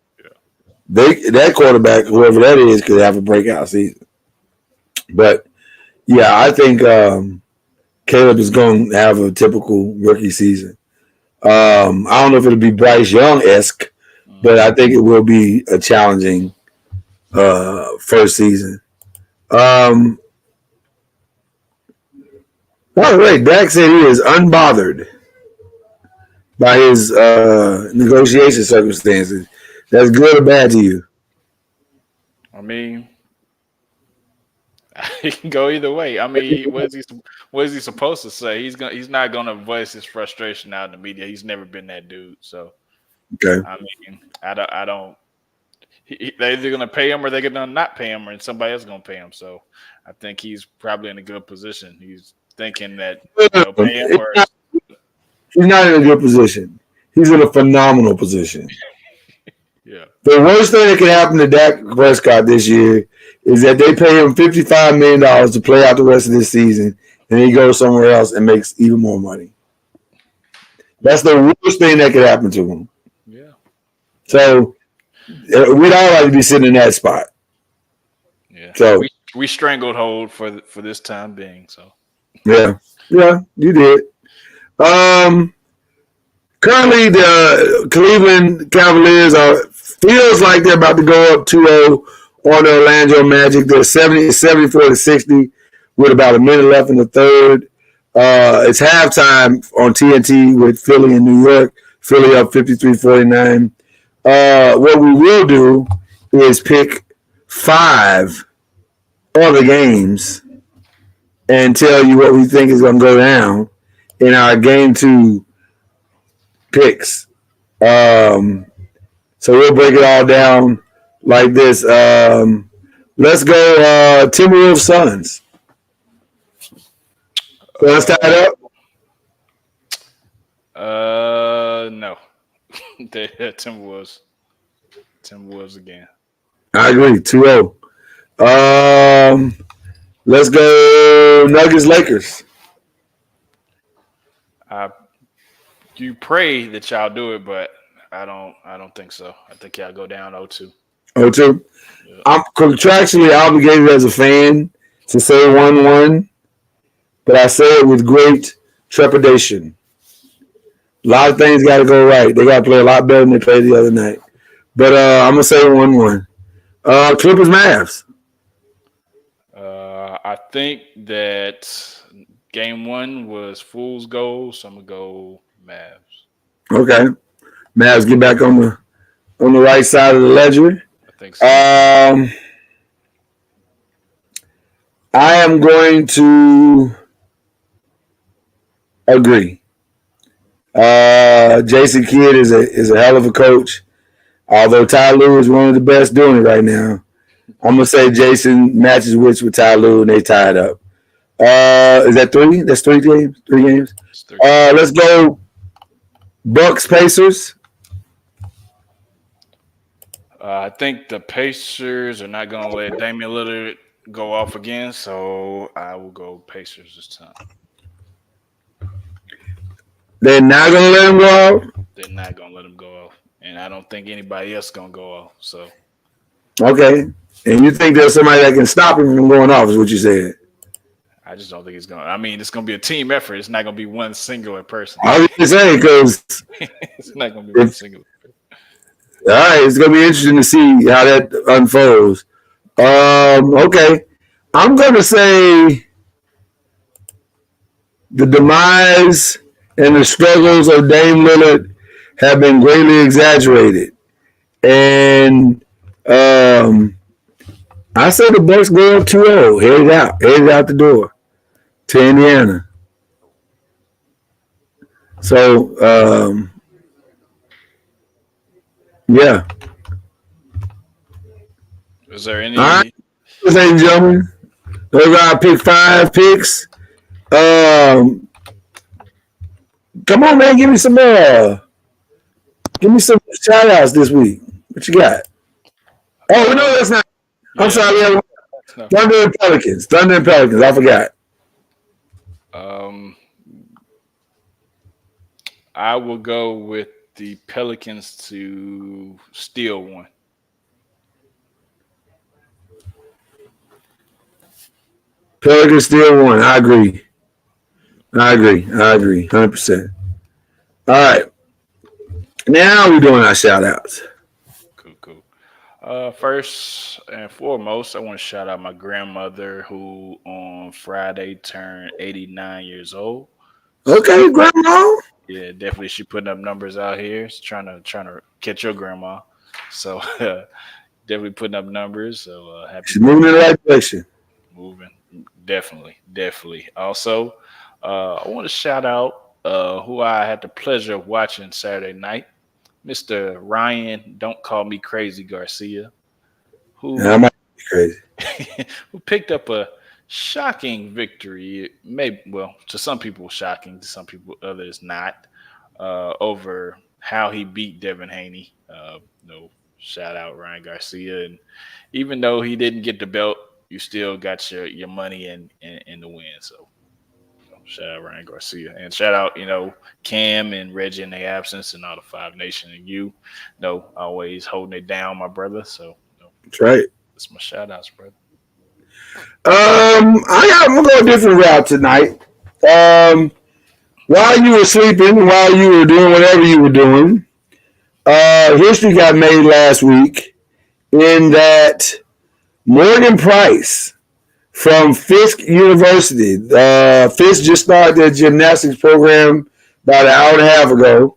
that quarterback, whoever that is, could have a breakout season. But yeah, I think Caleb is going to have a typical rookie season. I don't know if it'll be Bryce Young-esque, but I think it will be a challenging first season. By the way, Dak said he is unbothered by his negotiation circumstances. That's good or bad to you? I mean, he can go either way. I mean, what is he supposed to say? He's not gonna voice his frustration out in the media. He's never been that dude. So Okay. I mean, I don't. They're either gonna pay him or they're gonna not pay him, or somebody else gonna pay him. So I think he's probably in a good position. He's thinking that they'll pay him or. He's not in a good position. He's in a phenomenal position. Yeah. The worst thing that could happen to Dak Prescott this year is that they pay him $55 million to play out the rest of this season, and he goes somewhere else and makes even more money. That's the worst thing that could happen to him. Yeah. So we'd all like to be sitting in that spot. Yeah. So we strangled hold for this time being. So yeah, you did. Currently, the Cleveland Cavaliers feels like they're about to go up 2-0 on the Orlando Magic. They're 74-60 with about a minute left in the third. It's halftime on TNT with Philly and New York. Philly up 53-49. What we will do is pick 5 other games and tell you what we think is going to go down in our game 2 picks. So we'll break it all down like this. Let's go Timberwolves Suns. So let's tie it up. No. Timberwolves again. I agree. 2-0. Let's go Nuggets Lakers. You pray that y'all do it, but I don't think so. I think y'all go down 0-2. 0-2. Yeah. I'm contractually obligated as a fan to say 1-1, but I say it with great trepidation. A lot of things got to go right. They got to play a lot better than they played the other night. But I'm going to say 1-1. Clippers Mavs. I think that game 1 was fool's gold, so I'm going to go Mavs. Okay. Mavs get back on the right side of the ledger. I think so. I am going to agree. Jason Kidd is a hell of a coach. Although Ty Lue is one of the best doing it right now. I'm gonna say Jason matches wits with Ty Lue and they tie it up. Is that 3? That's 3 games? 3 games? Let's go Bucks Pacers. I think the Pacers are not going to let Damian Lillard go off again, so I will go Pacers this time. They're not going to let him go off? They're not going to let him go off, and I don't think anybody else is going to go off. So, okay. And you think there's somebody that can stop him from going off is what you said? I just don't think it's going to. I mean, it's going to be a team effort. It's not going to be one singular person. I was going to say, because it's not going to be one singular person. All right, it's going to be interesting to see how that unfolds. Okay. I'm going to say the demise and the struggles of Dame Lillard have been greatly exaggerated. And I say the Bucks go up 2-0, headed out the door to Indiana. So, yeah. Is there any? All right, ladies and gentlemen, those are our pick 5 picks. Come on, man, give me some shout outs this week. What you got? Oh, no, that's not. I'm sorry. Yeah. Thunder and Pelicans. I forgot. I will go with the Pelicans to steal one. Pelicans steal one. I agree. 100%. All right. Now we're doing our shout outs. Cool. First and foremost, I want to shout out my grandmother who on Friday turned 89 years old. Okay, Grandma. Yeah, definitely she putting up numbers out here. She's trying to catch your grandma. So definitely putting up numbers. So happy She's moving in the right direction. moving. Definitely. Also, I want to shout out who I had the pleasure of watching Saturday night, Mr. Ryan. Don't call me crazy, Garcia, who Yeah, I might be crazy. who picked up a shocking victory. Maybe, well, to some people shocking, to some people others not. Over how he beat Devin Haney. Shout out Ryan Garcia, and even though he didn't get the belt, you still got your money in the win. So shout out Ryan Garcia, and shout out Cam and Reggie in their absence, and all the Five Nation, and always holding it down, my brother. So That's right. that's my shout outs, brother. I'm gonna go a different route tonight. While you were sleeping, while you were doing whatever you were doing, history got made last week in that Morgan Price from Fisk University. Fisk just started their gymnastics program about an hour and a half ago,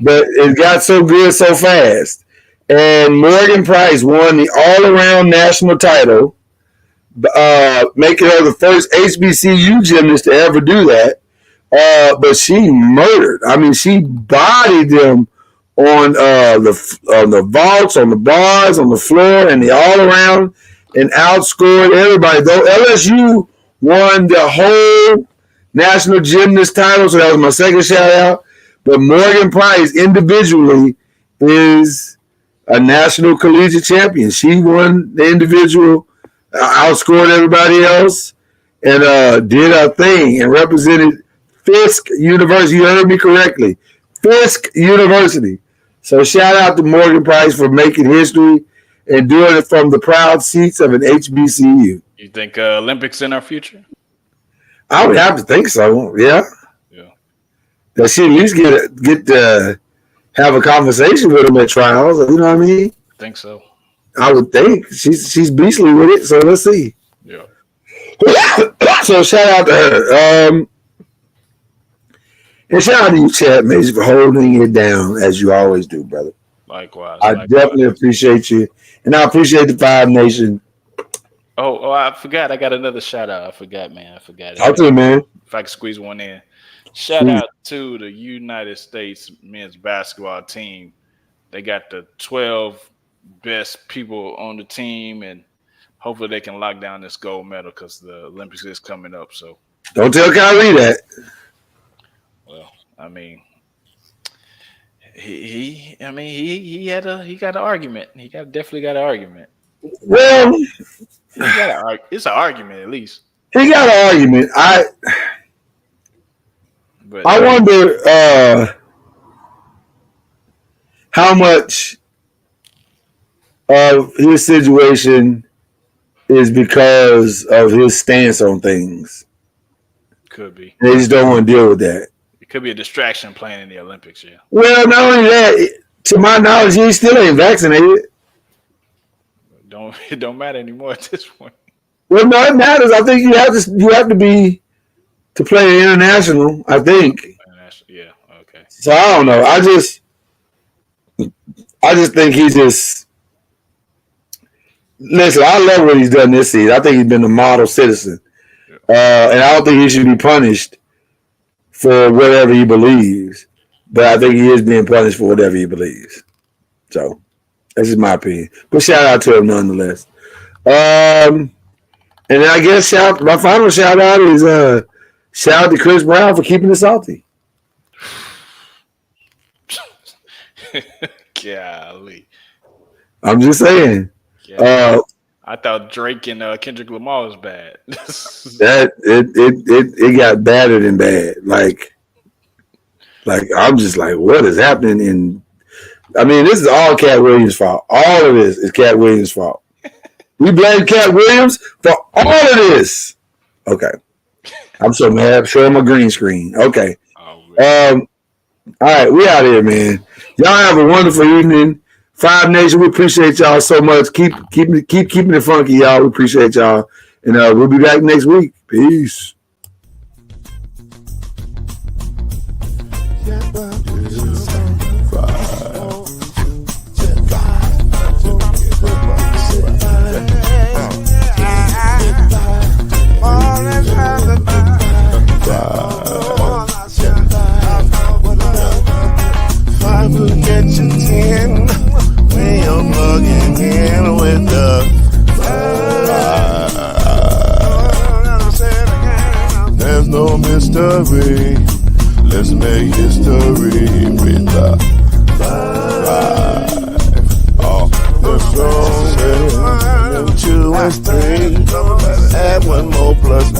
but it got so good so fast. And Morgan Price won the all-around national title, making her the first HBCU gymnast to ever do that. But she murdered. I mean, she bodied them on the vaults, on the bars, on the floor, and the all-around, and outscored everybody. Though LSU won the whole national gymnast title, so that was my second shout-out. But Morgan Price individually is a national collegiate champion. She won the individual, outscored everybody else, and did her thing and represented Fisk University. You heard me correctly. Fisk University. So shout out to Morgan Price for making history and doing it from the proud seats of an HBCU. You think Olympics in our future? I would have to think so. Yeah. Yeah. That she at least get to have a conversation with him at trials. You know what I mean? I think so. I would think she's beastly with it. So let's see. Yeah. So shout out to her. And shout out to you, Chad Mason, for holding it down as you always do, brother. Likewise. I definitely appreciate you, and I appreciate the Five Nation. Oh, I forgot. I got another shout out. I forgot, man. I forgot. Talk to you, man. If I could squeeze one in. Shout out to the United States men's basketball team. They got the 12 best people on the team, and hopefully they can lock down this gold medal because the Olympics is coming up. So don't tell Kyrie that. Well, I mean, he got an argument. He definitely got an argument. Well, it's an argument at least. He got an argument. I wonder how much of his situation is because of his stance on things. Could be. They just don't want to deal with that. It could be a distraction playing in the Olympics, yeah. Well, not only that, to my knowledge, he still ain't vaccinated. It don't matter anymore at this point. Well, no, it matters. I think you have to be to play international. I think. Yeah. Okay. So I don't know. I just think he just. Listen, I love what he's done this season. I think he's been a model citizen, and I don't think he should be punished for whatever he believes. But I think he is being punished for whatever he believes. So that's just my opinion. But shout out to him nonetheless. And then I guess my final shout out is shout out to Chris Brown for keeping it salty. Golly. I'm just saying. Yeah. I thought Drake and Kendrick Lamar was bad. That it got badder than bad. Like I'm just like, what is happening? I mean, this is all Cat Williams' fault. All of this is Cat Williams' fault. We blame Cat Williams for all of this. Okay. I'm so mad. Show him a green screen. Okay. All right, we out here, man. Y'all have a wonderful evening. Five Nation, we appreciate y'all so much. Keep keeping it funky, y'all. We appreciate y'all. And we'll be back next week. Peace. When you're plugging in with the there's no mystery. Let's make history with the the strongest. 2 and 3. Add 1 more plus